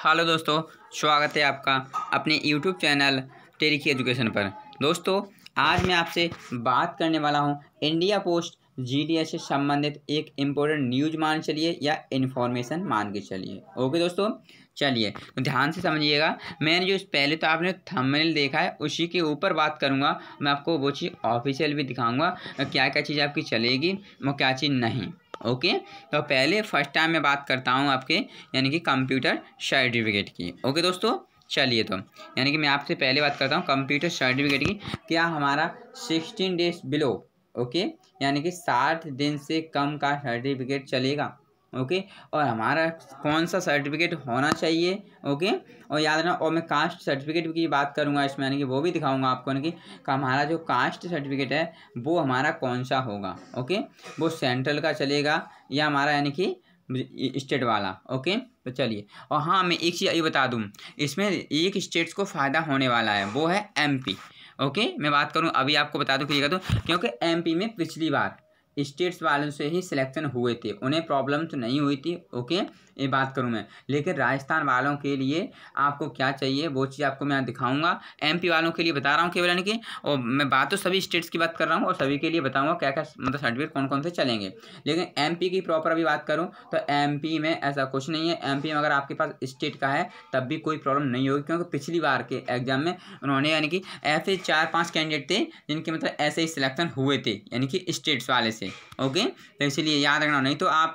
Hello दोस्तों, स्वागत है आपका अपने यूट्यूब चैनल टेरिकी एजुकेशन पर। दोस्तों, आज मैं आपसे बात करने वाला हूं इंडिया पोस्ट जीडीएस से संबंधित एक इम्पोर्टेंट न्यूज मान चलिए या इन्फॉर्मेशन मान के चलिए। ओके दोस्तों, चलिए तो ध्यान से समझिएगा। मैंने जो पहले तो आपने थंबनेल देखा है उसी के ऊपर बात करूंगा। मैं आपको वो चीज़ ऑफिशियल भी दिखाऊंगा, क्या क्या चीज़ आपकी चलेगी वो क्या चीज़ नहीं। ओके, तो पहले फर्स्ट टाइम मैं बात करता हूँ आपके यानी कि कंप्यूटर सर्टिफिकेट की। ओके दोस्तों, चलिए तो यानी कि मैं आपसे पहले बात करता हूँ कंप्यूटर सर्टिफिकेट की। क्या हमारा 16 डेज बिलो ओके यानी कि 60 दिन से कम का सर्टिफिकेट चलेगा। ओके, और हमारा कौन सा सर्टिफिकेट होना चाहिए। ओके, और याद रखना, और मैं कास्ट सर्टिफिकेट की बात करूंगा इसमें, यानी कि वो भी दिखाऊंगा आपको यानी कि हमारा जो कास्ट सर्टिफिकेट है वो हमारा कौन सा होगा। ओके, वो सेंट्रल का चलेगा या हमारा यानी कि स्टेट वाला। ओके, तो चलिए। और हाँ, मैं एक चीज़ ये बता दूँ, इसमें एक स्टेट्स को फ़ायदा होने वाला है, वो है एमपी। ओके, मैं बात करूँ अभी आपको बता दूँ क्लियर कर दूँ, क्योंकि एमपी में पिछली बार स्टेट्स वालों से ही सिलेक्शन हुए थे, उन्हें प्रॉब्लम तो नहीं हुई थी। ओके, ये बात करूं मैं, लेकिन राजस्थान वालों के लिए आपको क्या चाहिए वो चीज़ आपको मैं दिखाऊंगा। एमपी वालों के लिए बता रहा हूं केवल यानी कि, और मैं बात तो सभी स्टेट्स की बात कर रहा हूं और सभी के लिए बताऊंगा क्या क्या मतलब सर्टिफिकेट कौन कौन से चलेंगे। लेकिन एमपी की प्रॉपर अभी बात करूँ तो एमपी में ऐसा कुछ नहीं है। एमपी में अगर आपके पास स्टेट का है तब भी कोई प्रॉब्लम नहीं होगी, क्योंकि पिछली बार के एग्जाम में उन्होंने यानी कि ऐसे 4-5 कैंडिडेट थे जिनके मतलब ऐसे ही सिलेक्शन हुए थे यानी कि स्टेट्स वाले से। ओके, तो इसलिए याद रखना, नहीं तो आप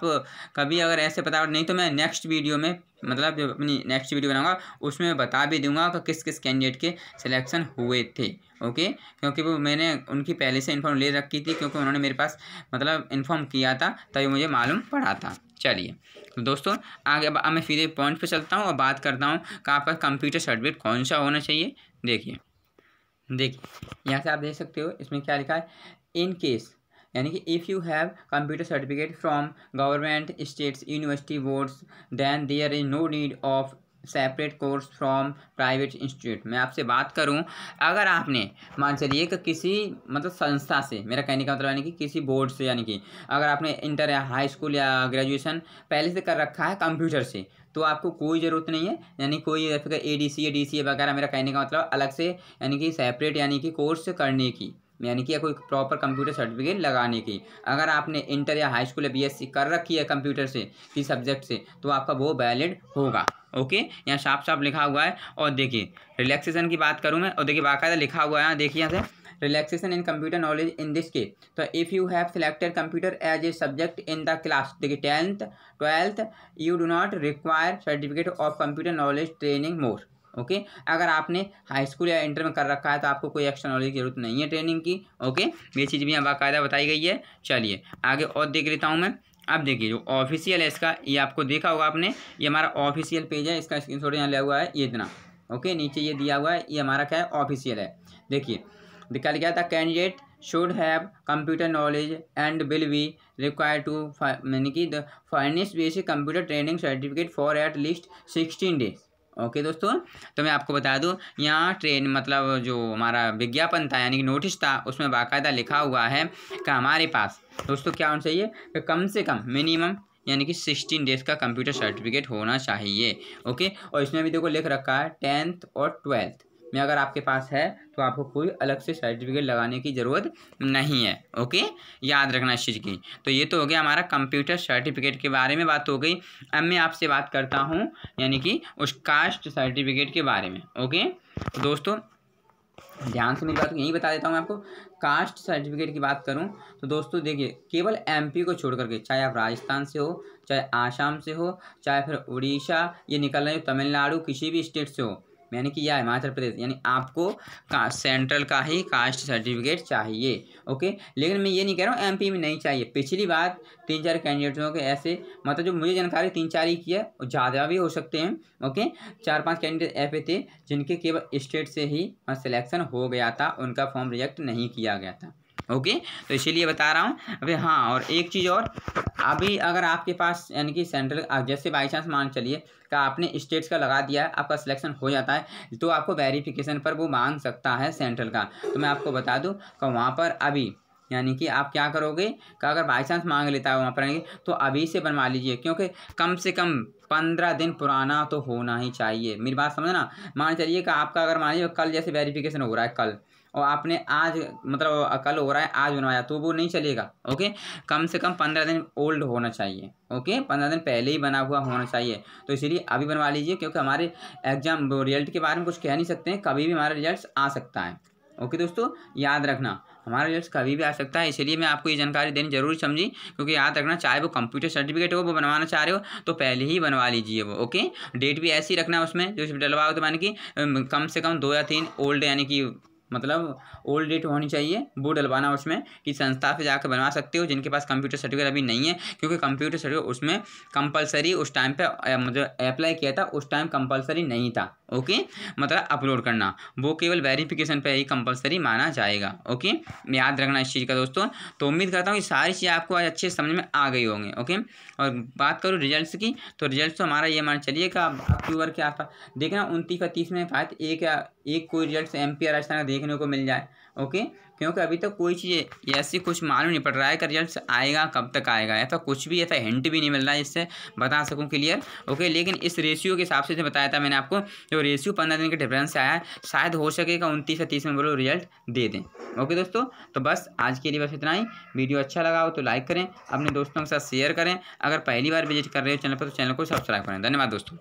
कभी अगर ऐसे पता, नहीं तो मैं नेक्स्ट वीडियो में मतलब जो अपनी नेक्स्ट वीडियो बनाऊंगा उसमें मैं बता भी दूंगा कि किस किस कैंडिडेट के सिलेक्शन हुए थे। ओके, क्योंकि वो मैंने उनकी पहले से इन्फॉर्म ले रखी थी, क्योंकि उन्होंने मेरे पास मतलब इन्फॉर्म किया था तभी मुझे मालूम पड़ा था। चलिए तो दोस्तों, आगे अब मैं सीधे पॉइंट पे चलता हूँ और बात करता हूँ कि आपका कंप्यूटर सर्टिफिकेट कौन सा होना चाहिए। देखिए यहाँ से आप देख सकते हो, इसमें क्या लिखा है, इन केस यानी कि if you have computer certificate from government states university boards then there is no need of separate course from private institute. मैं आपसे बात करूं, अगर आपने मान चलिए कि किसी मतलब संस्था से, मेरा कहने का मतलब यानी कि किसी बोर्ड से, यानी कि अगर आपने इंटर या हाई स्कूल या ग्रेजुएशन पहले से कर रखा है कंप्यूटर से, तो आपको कोई ज़रूरत नहीं है यानी कोई ADCA DCA वगैरह, मेरा कहने का मतलब अलग से यानी कि सेपरेट यानी कि कोर्स करने की, यानी कि कोई प्रॉपर कंप्यूटर सर्टिफिकेट लगाने की। अगर आपने इंटर या हाई स्कूल या BSc कर रखी है कंप्यूटर से किसी सब्जेक्ट से, तो आपका वो वैलिड होगा। ओके, यहाँ साफ साफ लिखा हुआ है। और देखिए रिलैक्सेशन की बात करूँ मैं, और देखिए बाकायदा लिखा हुआ है, देखिए यहाँ से, relaxation in computer knowledge in this case, तो if you have selected computer as a subject in the class, देखिए 10th 12th, you do not require certificate of computer knowledge training more. Okay, अगर आपने high school या inter में कर रखा है तो आपको कोई एक्स्ट्रा नॉलेज की जरूरत नहीं है ट्रेनिंग की। ओके, ये चीज़ भी यहाँ बाकायदा बताई गई है। चलिए आगे और देख लेता हूँ मैं। अब देखिए जो ऑफिशियल है इसका, ये आपको देखा होगा आपने, ये हमारा ऑफिशियल पेज है, इसका स्क्रीनशॉट यहाँ लिया हुआ है, ये इतना। ओके, नीचे ये दिया हुआ है, ये हमारा क्या है, ऑफिशियल है। देखिए निकल गया था, candidate should have computer knowledge and will be required to यानी कि the furnish basic computer training certificate for at least 16 days. Okay दोस्तों, तो मैं आपको बता दूं, यहाँ ट्रेन मतलब जो हमारा विज्ञापन था यानी कि नोटिस था, उसमें बाकायदा लिखा हुआ है कि हमारे पास दोस्तों क्या होना चाहिए कि कम से कम मिनिमम यानी कि 16 डेज का कंप्यूटर सर्टिफिकेट होना चाहिए। ओके, और इसमें भी देखो लिख रखा है 10th और 12th में अगर आपके पास है तो आपको कोई अलग से सर्टिफिकेट लगाने की ज़रूरत नहीं है। ओके, याद रखना इस चीज़ की। तो ये तो हो गया हमारा कंप्यूटर सर्टिफिकेट के बारे में बात हो गई। अब मैं आपसे बात करता हूँ यानी कि उस कास्ट सर्टिफिकेट के बारे में। ओके, तो दोस्तों ध्यान से मेरी बात यही बता देता हूँ मैं आपको। कास्ट सर्टिफिकेट की बात करूँ तो दोस्तों देखिए, केवल एमपी को छोड़ करके, चाहे आप राजस्थान से हो, चाहे आसाम से हो, चाहे फिर उड़ीसा, ये निकल रहे हो तमिलनाडु, किसी भी स्टेट से हो, यानी कि या हिमाचल प्रदेश, यानी आपको सेंट्रल का ही कास्ट सर्टिफिकेट चाहिए। ओके, लेकिन मैं ये नहीं कह रहा हूँ एमपी में नहीं चाहिए। पिछली बार 3-4 कैंडिडेट्स के ऐसे मतलब जो मुझे जानकारी 3-4 ही की है, और ज़्यादा भी हो सकते हैं। ओके, 4-5 कैंडिडेट ऐसे थे जिनके केवल स्टेट से ही सिलेक्शन हो गया था, उनका फॉर्म रिजेक्ट नहीं किया गया था। ओके, तो इसीलिए बता रहा हूँ। अभी हाँ, और एक चीज़ और, अभी अगर आपके पास यानी कि सेंट्रल, जैसे बाई चांस मान चलिए कि आपने स्टेट्स का लगा दिया है, आपका सिलेक्शन हो जाता है, तो आपको वेरिफिकेशन पर वो मांग सकता है सेंट्रल का। तो मैं आपको बता दूं कि वहाँ पर अभी यानी कि आप क्या करोगे कि अगर बाई चांस मांग लेता है वहाँ पर तो अभी से बनवा लीजिए, क्योंकि कम से कम 15 दिन पुराना तो होना ही चाहिए। मेरी बात समझना। मान चलिए कि आपका अगर मान लीजिए कल जैसे वेरिफिकेशन हो रहा है कल, और आपने आज मतलब कल हो रहा है आज बनवाया, तो वो नहीं चलेगा। ओके, कम से कम 15 दिन ओल्ड होना चाहिए। ओके, 15 दिन पहले ही बना हुआ होना चाहिए। तो इसीलिए अभी बनवा लीजिए, क्योंकि हमारे एग्जाम रिजल्ट के बारे में कुछ कह नहीं सकते हैं, कभी भी हमारा रिजल्ट आ सकता है। ओके दोस्तों, याद रखना हमारा रिजल्ट कभी भी आ सकता है, इसीलिए मैं आपको ये जानकारी देनी जरूरी समझी। क्योंकि याद रखना, चाहे वो कंप्यूटर सर्टिफिकेट हो, वो बनवाना चाह रहे हो तो पहले ही बनवा लीजिए वो। ओके, डेट भी ऐसी रखना उसमें जो डलवाओ, तो माने कि कम से कम 2 या 3 ओल्ड, यानी कि मतलब ओल्ड डेट होनी चाहिए, वो डलवाना उसमें कि संस्था से जाकर बनवा सकते हो जिनके पास कंप्यूटर सर्टिफिकेट अभी नहीं है। क्योंकि कंप्यूटर सर्टिफिकेट उसमें कंपलसरी उस टाइम पे मुझे अप्लाई किया था उस टाइम कंपलसरी नहीं था। ओके, मतलब अपलोड करना, वो केवल वेरिफिकेशन पे ही कंपलसरी माना जाएगा। ओके, याद रखना इस चीज़ का दोस्तों। तो उम्मीद करता हूँ ये सारी चीज़ें आपको आज अच्छे समझ में आ गई होंगी। ओके, और बात करूँ रिजल्ट्स की, तो रिजल्ट तो हमारा ये मान चलिए कि अक्टूबर के आसपास देखना, 29 या 30 में शायद एक कोई रिजल्ट MP या राजस्थान का देखने को मिल जाए। ओके, क्योंकि अभी तक कोई चीज़ ऐसी कुछ मालूम नहीं पड़ रहा है कि रिजल्ट आएगा कब तक आएगा, ऐसा कुछ भी ऐसा हिंट भी नहीं मिल रहा है जिससे बता सकूं क्लियर। ओके, लेकिन इस रेशियो के हिसाब से जो बताया था मैंने आपको, जो रेशियो 15 दिन के डिफरेंस से आया है, शायद हो सकेगा 29 या 30 में बोलो रिजल्ट दे दें। ओके दोस्तों, तो बस आज के लिए बस इतना ही। वीडियो अच्छा लगा हो तो लाइक करें, अपने दोस्तों के साथ शेयर करें। अगर पहली बार विजिट कर रहे हो चैनल पर तो चैनल को सब्सक्राइब करें। धन्यवाद दोस्तों।